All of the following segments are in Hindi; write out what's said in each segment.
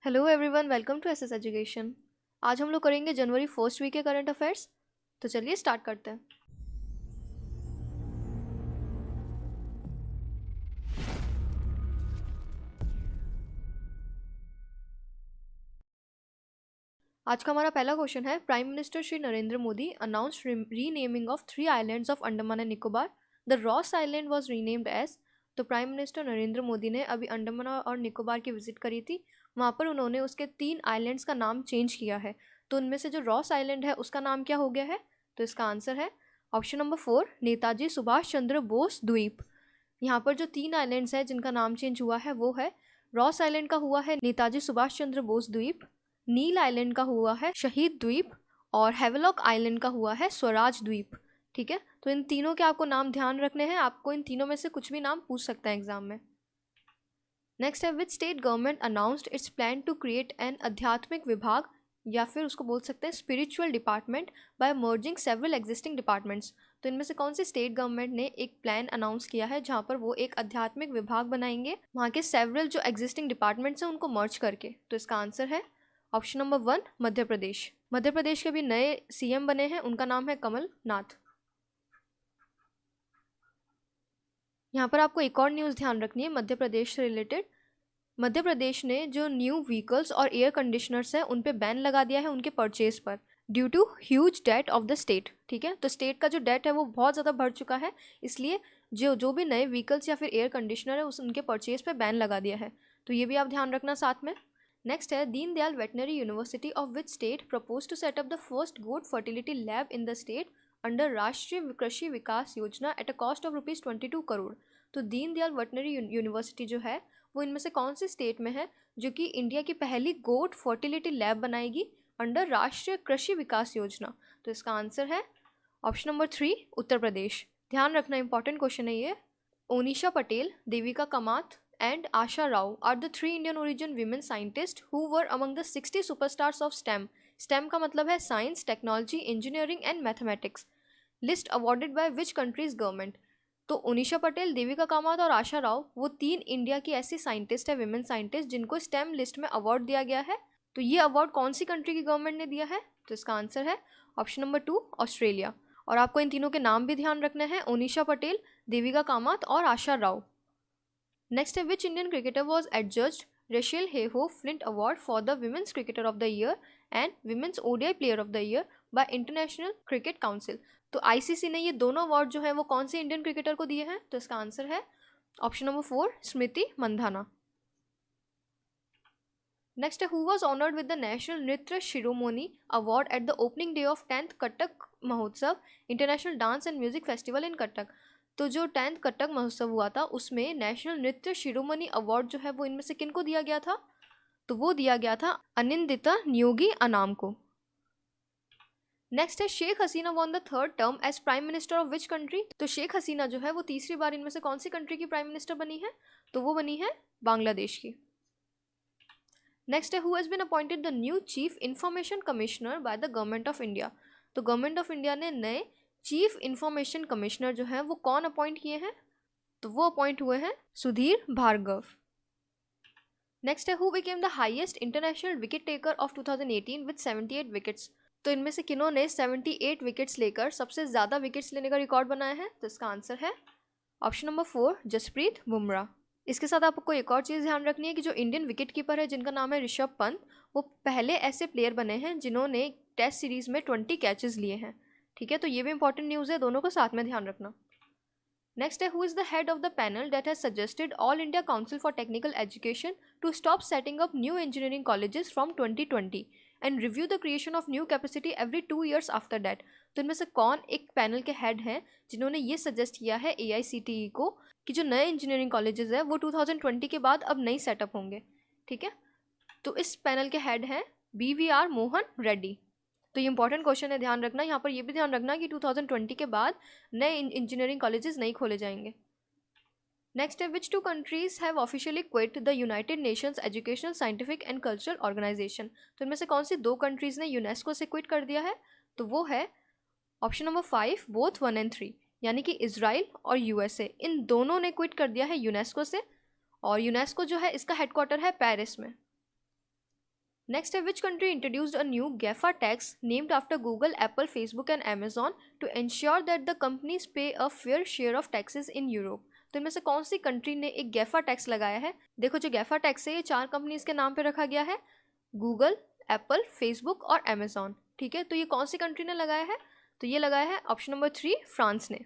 Hello everyone, welcome to SS education. आज हम लोग करेंगे जनवरी फर्स्ट वीक के करंट अफेयर्स। तो चलिए स्टार्ट करते हैं। आज का हमारा पहला क्वेश्चन है, prime minister Shri Narendra Modi announced renaming of 3 islands of Andaman and Nicobar. The Ross island was renamed as. तो प्राइम मिनिस्टर नरेंद्र मोदी ने अभी अंडमान और निकोबार की विजिट करी थी। वहाँ पर उन्होंने उसके 3 आइलैंड्स का नाम चेंज किया है। तो उनमें से जो रॉस आइलैंड है उसका नाम क्या हो गया है? तो इसका आंसर है ऑप्शन नंबर 4, नेताजी सुभाष चंद्र बोस द्वीप। यहाँ पर जो 3 आइलैंड्स हैं जिनका नाम चेंज हुआ है वो है, रॉस आइलैंड का हुआ है नेताजी सुभाष चंद्र बोस द्वीप, नील आइलैंड का हुआ है शहीद द्वीप, और हेवलॉक आइलैंड का हुआ है स्वराज द्वीप। ठीक है, तो इन तीनों के आपको नाम ध्यान रखने हैं। आपको इन तीनों में से कुछ भी नाम पूछ सकता है एग्जाम में। नेक्स्ट है, which state government announced its plan to create an adhyatmik vibhag, या फिर उसको बोल सकते हैं spiritual department, by merging several existing departments. तो इनमें से कौन सी स्टेट गवर्नमेंट ने एक प्लान अनाउंस किया है जहाँ पर वो एक आध्यात्मिक विभाग बनाएंगे वहाँ के सेवरल जो एग्जिस्टिंग डिपार्टमेंट्स हैं उनको मर्ज करके? तो इसका आंसर है ऑप्शन नंबर 1, मध्य प्रदेश। मध्य प्रदेश के भी नए सीएम बने हैं, उनका नाम है कमल नाथ। यहाँ पर आपको एक और न्यूज़ ध्यान रखनी है मध्य प्रदेश से रिलेटेड। मध्य प्रदेश ने जो न्यू व्हीकल्स और एयर कंडीशनर्स हैं उन पे बैन लगा दिया है उनके परचेज पर, due to huge debt of the state. ठीक है, तो स्टेट का जो डेट है वो बहुत ज़्यादा बढ़ चुका है, इसलिए जो जो भी नए व्हीकल्स या फिर एयर कंडीशनर है उनके परचेज पे बैन लगा दिया है। तो ये भी आप ध्यान रखना साथ में। नेक्स्ट है, Deendayal veterinary university of which state propose to set up the first goat fertility lab in the state under Rashtriya Krishi Vikas Yojana at a cost of ₹22 crore. तो दीनदयाल वेटनरी यूनिवर्सिटी जो है वो इनमें से कौन से स्टेट में है जो कि इंडिया की पहली गोट फर्टिलिटी लैब बनाएगी अंडर राष्ट्रीय कृषि विकास योजना? तो इसका आंसर है ऑप्शन नंबर 3, उत्तर प्रदेश। ध्यान रखना, इंपॉर्टेंट क्वेश्चन है ये। ओनिशा Patel, Devika Kamat and Asha Rao are the 3 Indian origin women scientists who were among the 60 superstars of STEM. STEM का मतलब है science, technology, engineering and mathematics. List awarded by which countries government? तो ओनिशा पटेल, देविका कामत और आशा राव वो 3 इंडिया की ऐसी साइंटिस्ट है, विमेन साइंटिस्ट, जिनको स्टेम लिस्ट में अवार्ड दिया गया है। तो ये अवार्ड कौन सी कंट्री की गवर्नमेंट ने दिया है? तो इसका आंसर है ऑप्शन नंबर 2, ऑस्ट्रेलिया। और आपको इन तीनों के नाम भी ध्यान रखने हैं, ओनिशा पटेल, देविका कामत और आशा राव। नेक्स्ट है, which Indian cricketer was adjudged Rachael Heyhoe Flint award for the women's cricketer of the year and women's ODI player of the year by International Cricket Council. तो आईसीसी ने ये दोनों अवार्ड जो है वो कौन से इंडियन क्रिकेटर को दिए हैं? तो इसका आंसर है option number 4, Smriti Mandhana. Next है, who was honoured with the national Nritya Shiromani award at the opening day of 10th Cuttack Mahotsav international dance and music festival in Cuttack. तो जो 10th कटक महोत्सव हुआ था उसमें नेशनल नृत्य शिरोमणि अवार्ड जो है वो इनमें से किन को दिया गया था? तो वो दिया गया था अनिंदिता न्योगी अनाम को। नेक्स्ट है, Sheikh Hasina won the third term as prime minister of which country? तो शेख हसीना जो है वो तीसरी बार इनमें से कौन सी कंट्री की प्राइम मिनिस्टर बनी है? तो वो बनी है बांग्लादेश की। नेक्स्ट है, who has been appointed the new chief information commissioner by the government of India? तो गवर्नमेंट ऑफ इंडिया ने नए चीफ इंफॉर्मेशन कमिश्नर जो है वो कौन अपॉइंट किए हैं? तो वो अपॉइंट हुए हैं सुधीर भार्गव। नेक्स्ट है, who became the highest international wicket taker of 2018 with 78 wickets? तो इनमें से किन्होंने 78 विकेट्स लेकर सबसे ज़्यादा विकेट्स लेने का रिकॉर्ड बनाया है? तो इसका आंसर है ऑप्शन नंबर 4, जसप्रीत बुमराह। इसके साथ आपको एक और चीज़ ध्यान रखनी है कि जो इंडियन विकेट कीपर है जिनका नाम है ऋषभ पंत, वो पहले ऐसे प्लेयर बने हैं जिन्होंने टेस्ट सीरीज़ में 20 कैचेस लिए हैं। ठीक है, तो ये भी इंपॉर्टेंट न्यूज़ है, दोनों को साथ में ध्यान रखना। नेक्स्ट है, who is the head of the panel that has suggested All India Council for Technical Education to stop setting up new engineering colleges from 2020 and review the creation of new capacity every 2 years after that? तो इनमें से कौन एक पैनल के हेड हैं जिन्होंने ये सजेस्ट किया है AICTE को कि जो नए इंजीनियरिंग कॉलेजेस है वो 2020 के बाद अब नहीं सेटअप होंगे? ठीक है, तो इस पैनल के हेड हैं BVR मोहन रेड्डी। तो ये इंपॉर्टेंट क्वेश्चन है, ध्यान रखना। यहाँ पर ये भी ध्यान रखना कि 2020 के बाद नए इंजीनियरिंग कॉलेजेस नहीं खोले जाएंगे। नेक्स्ट है, which 2 countries have officially quit the United Nations Educational Scientific and Cultural Organization? तो इनमें से कौन सी 2 कंट्रीज ने यूनेस्को से क्विट कर दिया है? तो वो है ऑप्शन नंबर 5, बोथ 1 and 3, यानी कि इजराइल और USA, इन दोनों ने क्विट कर दिया है यूनेस्को से। और यूनेस्को जो है इसका हेडक्वार्टर है पेरिस में। नेक्स्ट है which country introduced a new GAFA tax named after Google, Apple, Facebook and Amazon to ensure that the companies pay a fair share of taxes in Europe. तो इनमें से कौन सी कंट्री ने एक गैफा टैक्स लगाया है? देखो जो गैफा टैक्स है ये 4 कंपनीज के नाम पे रखा गया है, गूगल, एप्पल, फेसबुक और अमेजॉन। ठीक है, तो ये कौन सी कंट्री ने लगाया है? तो ये लगाया है ऑप्शन नंबर 3 फ्रांस ने।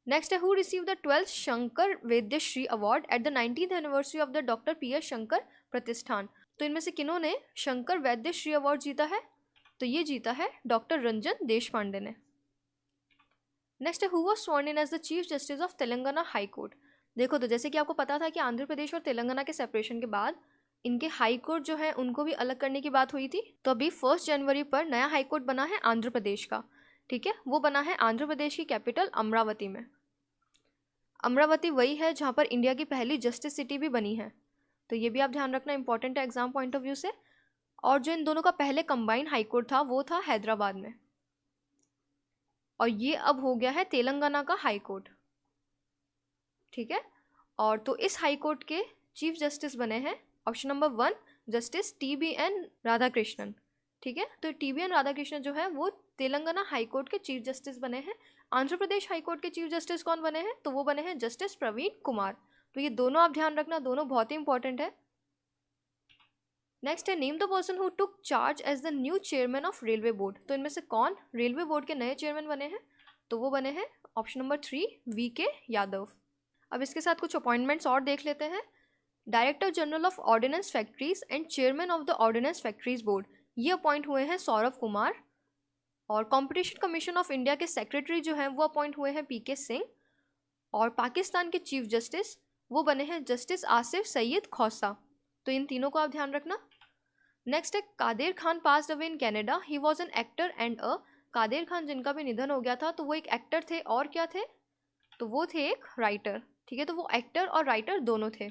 नेक्स्ट है who receive the 12th Shankar Vaidyashree award at the 19th anniversary of the doctor P S Shankar Pratishthan. तो इनमें से किन्होंने शंकर वैद्यश्री अवार्ड जीता है? तो ये जीता है डॉक्टर रंजन देशपांडे ने। नेक्स्ट है who was sworn in as the chief justice of Telangana high court. देखो तो जैसे कि आपको पता था कि आंध्र प्रदेश और तेलंगाना के सेपरेशन के बाद इनके हाई कोर्ट जो है उनको भी अलग करने की बात हुई थी। तो अभी 1 जनवरी पर नया हाई कोर्ट बना है आंध्र प्रदेश का। ठीक है, वो बना है आंध्र प्रदेश की कैपिटल अमरावती में। अमरावती वही है जहाँ पर इंडिया की पहली जस्टिस सिटी भी बनी है। तो ये भी आप ध्यान रखना, इंपॉर्टेंट है एग्जाम पॉइंट ऑफ व्यू से। और जो इन दोनों का पहले कंबाइंड हाई कोर्ट था वो था हैदराबाद में, और ये अब हो गया है तेलंगाना का हाई कोर्ट। ठीक है, और तो इस हाई कोर्ट के चीफ जस्टिस बने हैं option number 1 justice TBN Radhakrishnan. ठीक है, तो TBN राधाकृष्णन जो है वो तेलंगाना हाई कोर्ट के चीफ जस्टिस बने हैं। आंध्र प्रदेश हाई कोर्ट के चीफ जस्टिस कौन बने हैं? तो वो बने हैं जस्टिस प्रवीण कुमार। तो ये दोनों आप ध्यान रखना, दोनों बहुत ही इंपॉर्टेंट है। नेक्स्ट है name the person who took charge as the new chairman of railway board. तो इनमें से कौन रेलवे बोर्ड के नए चेयरमैन बने हैं? तो वो बने हैं ऑप्शन नंबर 3 VK यादव। अब इसके साथ कुछ अपॉइंटमेंट्स और देख लेते हैं। Director general of ordnance factories and chairman of the ordnance factories board, ये अपॉइंट हुए हैं सौरभ कुमार। और कंपटीशन कमीशन ऑफ इंडिया के सेक्रेटरी जो हैं वो अपॉइंट हुए हैं PK सिंह। और पाकिस्तान के चीफ जस्टिस वो बने हैं जस्टिस आसिफ सईद खौसा। तो इन तीनों को आप ध्यान रखना। नेक्स्ट है Kader Khan passed away in Canada, he was an actor and a. Kader Khan जिनका भी निधन हो गया था तो वो एक एक्टर थे और क्या थे? तो वो थे एक राइटर। ठीक है, तो वो एक्टर और राइटर दोनों थे।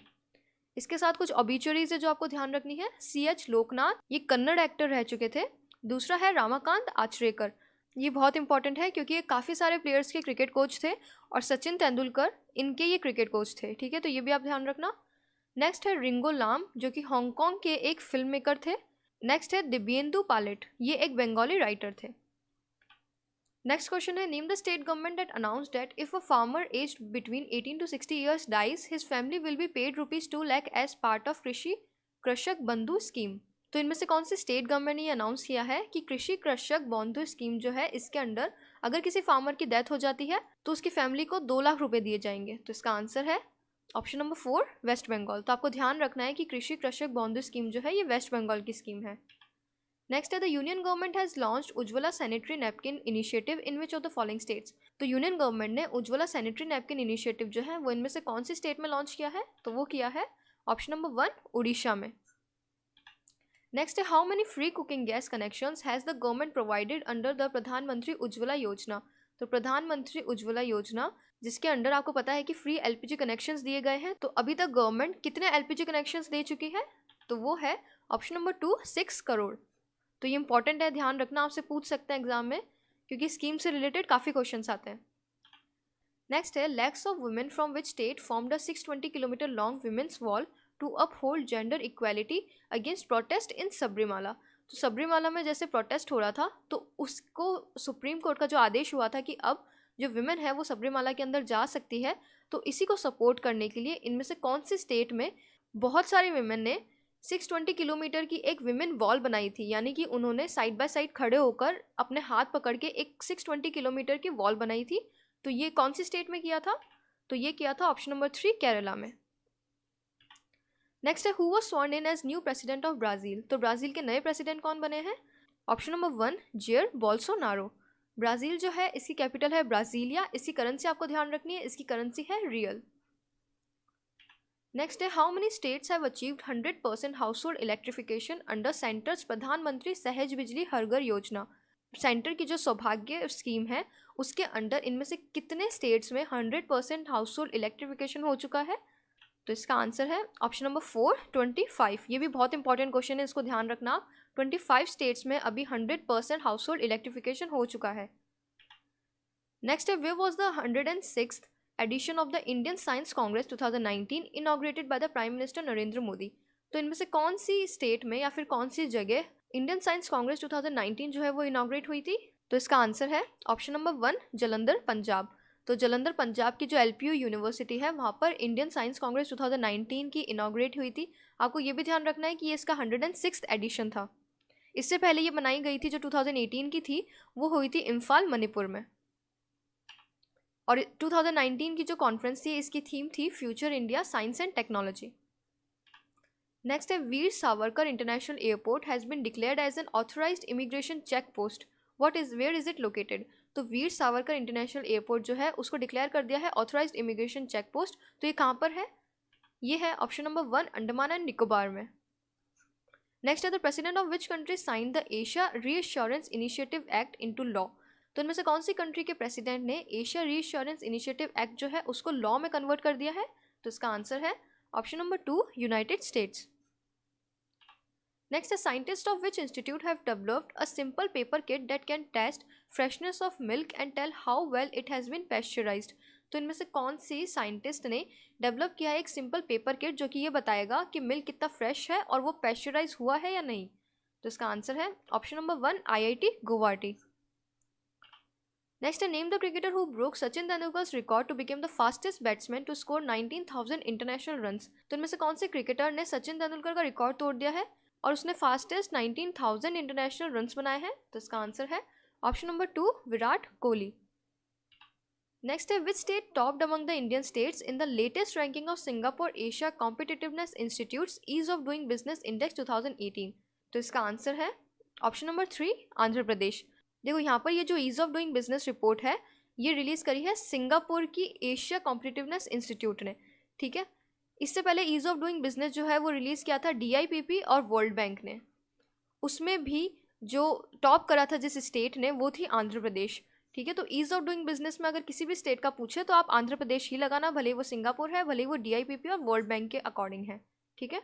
इसके साथ कुछ ऑबिचुरीज है जो आपको ध्यान रखनी है। CH लोकनाथ, ये कन्नड़ एक्टर रह चुके थे। दूसरा है रामाकांत आचरेकर, ये बहुत इंपॉर्टेंट है क्योंकि ये काफ़ी सारे प्लेयर्स के क्रिकेट कोच थे, और सचिन तेंदुलकर इनके ये क्रिकेट कोच थे। ठीक है, तो ये भी आप ध्यान रखना। नेक्स्ट है रिंगो लाम जो कि हांगकांग के एक फिल्म मेकर थे। नेक्स्ट है दिव्येंदु पालेट, ये एक बंगाली राइटर थे। नेक्स्ट क्वेश्चन है name the state government that announced that if a farmer aged between 18 to 60 years dies his family will be paid ₹2 lakh as part of Krishi Krishak Bandhu scheme. तो इनमें से कौन सी स्टेट गवर्नमेंट ने अनाउंस किया है कि कृषि कृषक बंधु स्कीम जो है इसके अंडर अगर किसी फार्मर की डेथ हो जाती है तो उसकी फैमिली को 2 लाख रुपए दिए जाएंगे? तो इसका आंसर है ऑप्शन नंबर 4 वेस्ट बंगाल। तो आपको ध्यान रखना है कि कृषि कृषक बंधु स्कीम जो है ये वेस्ट बंगाल की स्कीम है। नेक्स्ट है the union government has launched Ujjwala sanitary napkin initiative in which of the following states. तो यूनियन गवर्नमेंट ने उज्ज्वला सैनिटरी नैपकिन इनिशिएटिव जो है वो इनमें से कौन सी स्टेट में लॉन्च किया है? तो वो किया है ऑप्शन नंबर 1 उड़ीसा में। नेक्स्ट है how many free cooking gas connections has the government provided under the प्रधानमंत्री उज्ज्वला योजना। तो प्रधानमंत्री उज्ज्वला योजना जिसके अंडर आपको पता है कि फ्री LPG कनेक्शंस दिए गए हैं, तो अभी तक गवर्नमेंट कितने LPG कनेक्शंस दे चुकी है? तो वो है ऑप्शन नंबर 2 6 करोड़। तो ये इंपॉर्टेंट है, ध्यान रखना, आपसे पूछ सकते हैं एग्जाम में क्योंकि स्कीम से रिलेटेड काफ़ी क्वेश्चंस आते हैं। नेक्स्ट है lakhs of women from which state formed a 620 kilometre long women's wall to uphold gender equality against protest in Sabarimala. तो सबरीमाला में जैसे प्रोटेस्ट हो रहा था तो उसको सुप्रीम कोर्ट का जो आदेश हुआ था कि अब जो विमेन है वो सबरीमाला के अंदर जा सकती है, तो इसी को सपोर्ट करने के लिए इनमें से कौन सी स्टेट में बहुत सारे विमेन ने 620 किलोमीटर की एक विमेन वॉल बनाई थी, यानी कि उन्होंने साइड बाय साइड खड़े होकर अपने हाथ पकड़ के एक 620 किलोमीटर की वॉल बनाई थी। तो ये कौन सी स्टेट में किया था? तो ये किया था ऑप्शन नंबर 3 केरला में। नेक्स्ट है who was sworn in as new president of Brazil. तो ब्राज़ील के नए प्रेसिडेंट कौन बने हैं? Option number 1 Jair Bolsonaro. Brazil जो है इसकी कैपिटल है ब्राज़ीलिया। इसकी करेंसी आपको ध्यान रखनी है, इसकी करेंसी है रियल। नेक्स्ट है how many states have achieved 100% house hold electrification under centres प्रधानमंत्री सहज बिजली हर घर योजना। सेंटर की जो सौभाग्य स्कीम है उसके अंडर इनमें से कितने स्टेट्स में 100% हाउस होल्ड इलेक्ट्रिफिकेशन हो चुका है? तो इसका आंसर है ऑप्शन नंबर 4 25। ये भी बहुत इंपॉर्टेंट क्वेश्चन है, इसको ध्यान रखना। 25 स्टेट्स में अभी 100% हाउस होल्ड इलेक्ट्रिफिकेशन हो चुका है। नेक्स्ट है where was the 106th edition of the Indian Science Congress 2019 inaugurated by the Prime Minister Narendra Modi। तो इनमें से कौन सी स्टेट में या फिर कौन सी जगह इंडियन साइंस कांग्रेस 2019 जो है वो इनॉग्रेट हुई थी? तो इसका आंसर है ऑप्शन नंबर 1 जलंधर पंजाब। तो जलंधर पंजाब की जो LPU यूनिवर्सिटी है वहाँ पर इंडियन साइंस कांग्रेस 2019 की इनॉग्रेट हुई थी। आपको ये भी ध्यान रखना है कि ये इसका 106th एडिशन था। इससे पहले ये बनाई गई थी जो 2018 की थी, वो हुई थी इम्फाल मणिपुर में। और 2019 की जो कॉन्फ्रेंस थी इसकी थीम थी future India science and technology. Next है Veer Savarkar international airport has been declared as an authorised immigration check post. Where is it located? तो वीर सावरकर इंटरनेशनल एयरपोर्ट जो है उसको डिक्लेयर कर दिया है ऑथराइज्ड इमिग्रेशन चेक पोस्ट। तो ये कहाँ पर है? ये है option number 1 Andaman and Nicobar में। नेक्स्ट है the president of which country sign the Asia reassurance initiative act into law. तो इनमें से कौन सी कंट्री के प्रेसिडेंट ने एशिया रीअश्योरेंस इनिशिएटिव एक्ट जो है उसको लॉ में कन्वर्ट कर दिया है? तो इसका आंसर है option number 2 United states. Next, a scientist of which institute have developed a simple paper kit that can test freshness of milk and tell how well it has been pasteurized. तो इनमें से कौन सी साइंटिस्ट ने डेवलप किया है एक सिंपल पेपर किट जो कि ये बताएगा कि मिल्क कितना फ्रेश है और वो पेस्चराइज हुआ है या नहीं? तो इसका आंसर है option number 1 IIT Guwahati. Next, name the cricketer who broke Sachin Tendulkar's record to become the fastest batsman to score 19,000 international runs. तो इनमें से कौन से क्रिकेटर ने सचिन तेंदुलकर का रिकॉर्ड तोड़ दिया है और उसने फास्टेस्ट 19,000 इंटरनेशनल रन्स बनाए हैं? तो इसका आंसर है option number 2 Virat Kohli. Next है which state topped among the Indian states in the latest ranking of Singapore Asia competitiveness institute's ease of doing business index 2018। तो इसका आंसर है ऑप्शन नंबर 3 आंध्र प्रदेश। देखो यहाँ पर ये जो ease of doing business report है ये रिलीज करी है सिंगापुर की एशिया कॉम्पिटिटिवनेस इंस्टीट्यूट ने, ठीक है। इससे पहले ईज ऑफ डूइंग बिजनेस जो है वो रिलीज किया था DIPP और वर्ल्ड बैंक ने। उसमें भी जो टॉप करा था जिस स्टेट ने वो थी आंध्र प्रदेश, ठीक है। तो ईज ऑफ डूइंग बिजनेस में अगर किसी भी स्टेट का पूछे तो आप आंध्र प्रदेश ही लगाना, भले वो सिंगापुर है, भले वो DIPP और वर्ल्ड बैंक के अकॉर्डिंग है, ठीक है।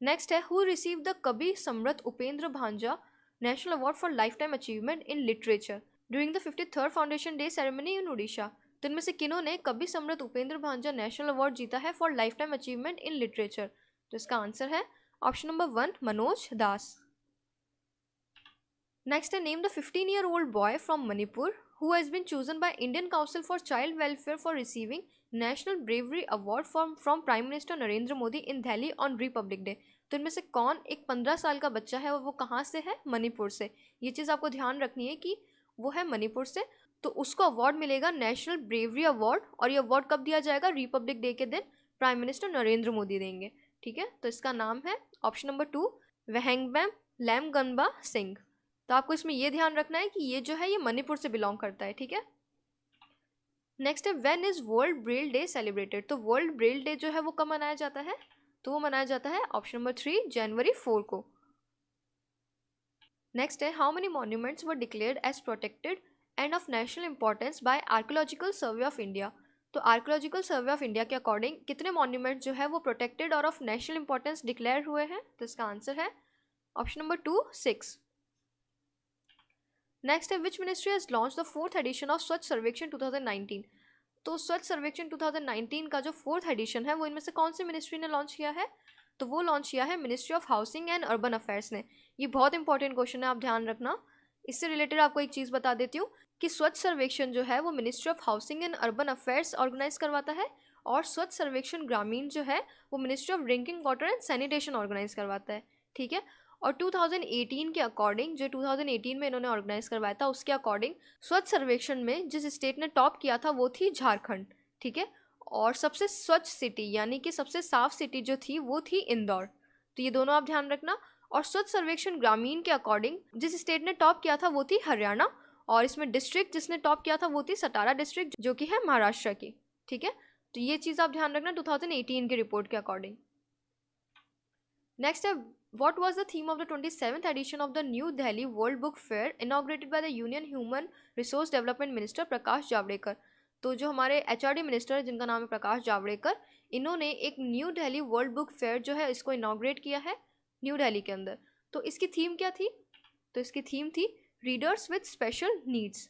नेक्स्ट है हु रिसीव द कवि सम्राट उपेंद्र भांजा national award for lifetime achievement in literature during the 53rd foundation day ceremony इन उड़ीसा। तो इनमें से किन्होंने कवि सम्राट उपेंद्र भांजा नेशनल अवार्ड जीता है for lifetime achievement in literature? तो इसका आंसर है option number 1 Manoj Das. Next है name the 15-year-old boy from Manipur who has been chosen by Indian Council for Child Welfare for receiving national bravery award from prime minister Narendra Modi in Delhi on Republic Day. तो इनमें से कौन एक 15 साल का बच्चा है और वो कहाँ से है? मणिपुर से। ये चीज़ आपको ध्यान रखनी है कि वो है मणिपुर से, तो उसको अवार्ड मिलेगा नेशनल ब्रेवरी अवार्ड। और ये अवार्ड कब दिया जाएगा? रिपब्लिक डे के दिन प्राइम मिनिस्टर नरेंद्र मोदी देंगे, ठीक है। तो इसका नाम है ऑप्शन नंबर 2 वेहंगबैम लैमगनबा सिंह। तो आपको इसमें ये ध्यान रखना है कि ये जो है ये मणिपुर से बिलोंग करता है, ठीक है। नेक्स्ट है when is world Braille day celebrated. तो वर्ल्ड ब्रेल डे जो है वो कब मनाया जाता है? तो वो मनाया जाता है ऑप्शन नंबर 3 जनवरी 4 को। नेक्स्ट है how many monuments were declared as protected and of national importance by Archaeological Survey of India. तो आर्कियोलॉजिकल सर्वे ऑफ इंडिया के अकॉर्डिंग कितने मॉन्यूमेंट जो है वो प्रोटेक्टेड और ऑफ नेशनल इंपॉर्टेंस डिक्लेयर हुए हैं? तो इसका आंसर है ऑप्शन नंबर 2 6। नेक्स्ट है which ministry has launch the 4th edition of Swachh Survekshan 2019। तो स्वच्छ सर्वेक्षण 2019 का जो 4th एडिशन है वो इनमें से कौन सी मिनिस्ट्री ने लॉन्च किया है? तो वो लॉन्च किया है ministry of housing and urban affairs ने। ये बहुत इंपॉर्टेंट क्वेश्चन है, आप ध्यान रखना। इससे रिलेटेड आपको एक चीज़ बता देती हूँ कि स्वच्छ सर्वेक्षण जो है वो ministry of housing and urban affairs organise करवाता है और स्वच्छ सर्वेक्षण ग्रामीण जो है वो ministry of drinking water and sanitation organise करवाता है, ठीक है। और 2018 के अकॉर्डिंग, जो 2018 में इन्होंने ऑर्गेनाइज करवाया था, उसके अकॉर्डिंग स्वच्छ सर्वेक्षण में जिस स्टेट ने टॉप किया था वो थी झारखंड, ठीक है। और सबसे स्वच्छ सिटी यानी कि सबसे साफ सिटी जो थी वो थी इंदौर। तो ये दोनों आप ध्यान रखना। और स्वच्छ सर्वेक्षण ग्रामीण के अकॉर्डिंग जिस स्टेट ने टॉप किया था वो थी हरियाणा, और इसमें डिस्ट्रिक्ट जिसने टॉप किया था वो थी सटारा डिस्ट्रिक्ट जो कि है महाराष्ट्र की, ठीक है। तो ये चीज़ आप ध्यान रखना 2018 की रिपोर्ट के अकॉर्डिंग। नेक्स्ट है what was the theme of the 27th edition of the New Delhi World Book Fair inaugurated by the Union Human Resource Development Minister Prakash Javadekar. तो जो हमारे HRD मिनिस्टर जिनका नाम है प्रकाश जावड़ेकर, इन्होंने एक new Delhi world book fair जो है इसको इनाग्रेट किया है न्यू दिल्ली के अंदर। तो इसकी थीम क्या थी? तो इसकी थीम थी readers with special needs.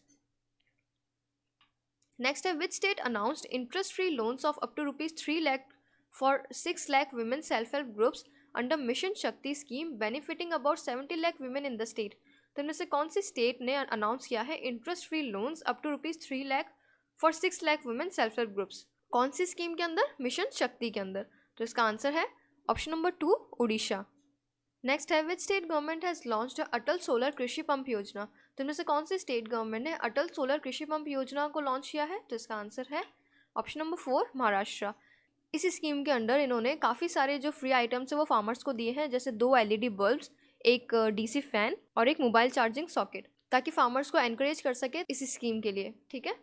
Next है which state announced interest free loans of up to ₹3 lakh for 6 lakh women self help groups under mission Shakti scheme benefiting about 70 lakh women in the state. तो इनमें से कौन सी स्टेट ने अनाउंस किया है interest free loans up to ₹3 lakh for 6 lakh women self help groups? कौन सी स्कीम के अंदर? मिशन शक्ति के अंदर। तो इसका आंसर है ऑप्शन नंबर 2 उड़ीसा। नेक्स्ट है which state government has launched Atal solar कृषि पंप योजना? तो इनमें से कौन सी स्टेट गवर्नमेंट ने अटल सोलर कृषि पंप योजना को लॉन्च किया है? तो इसका आंसर है ऑप्शन नंबर 4 महाराष्ट्र। इस स्कीम के अंडर इन्होंने काफ़ी सारे जो फ्री आइटम्स है वो फार्मर्स को दिए हैं, जैसे 2 LED बल्ब्स, एक DC फैन और एक मोबाइल चार्जिंग सॉकेट, ताकि फार्मर्स को एनकरेज कर सके इस स्कीम के लिए। ठीक है।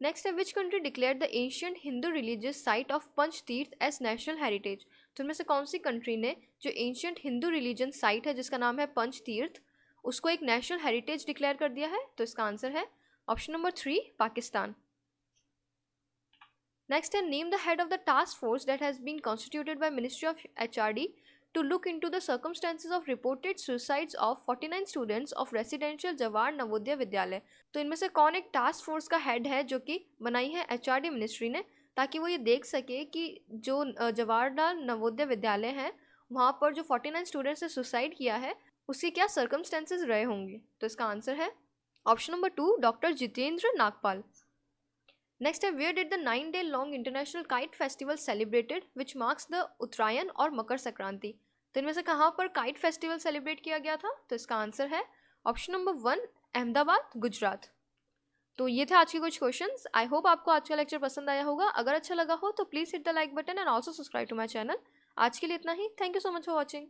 नेक्स्ट है which country declare the ancient Hindu religious site of Panchtirth as national heritage? तो इनमें से कौन सी कंट्री ने जो एंशियंट हिंदू रिलीजन साइट है जिसका नाम है पंचतीर्थ, उसको एक नेशनल हेरिटेज डिक्लेयर कर दिया है? तो इसका आंसर है ऑप्शन नंबर 3 पाकिस्तान। नेक्स्ट है name the head of the task force that has been constituted by ministry of HRD to look into the circumstances of reported suicides of 49 students of residential Jawahar Navodaya Vidyalaya. तो इनमें से कौन एक टास्क फोर्स का हेड है जो कि बनाई है HRD मिनिस्ट्री ने, ताकि वो ये देख सके कि जो जवाहरलाल नवोदय विद्यालय है वहाँ पर जो 49 स्टूडेंट्स ने सुसाइड किया है उसके क्या सर्कमस्टेंसेज रहे होंगे? तो इसका आंसर है option number 2 doctor Jitendra Nagpal. Next है where did the 9-day long international kite festival celebrated which marks the Uttarayan और मकर संक्रांति? तो इनमें से कहाँ पर काइट फेस्टिवल सेलिब्रेट किया गया था? तो इसका आंसर है ऑप्शन नंबर 1 अहमदाबाद गुजरात। तो ये थे आज के कुछ क्वेश्चंस। आई होप आपको आज का लेक्चर पसंद आया होगा। अगर अच्छा लगा हो तो please hit the like button and also subscribe to my channel. आज के लिए इतना ही। Thank you so much for watching.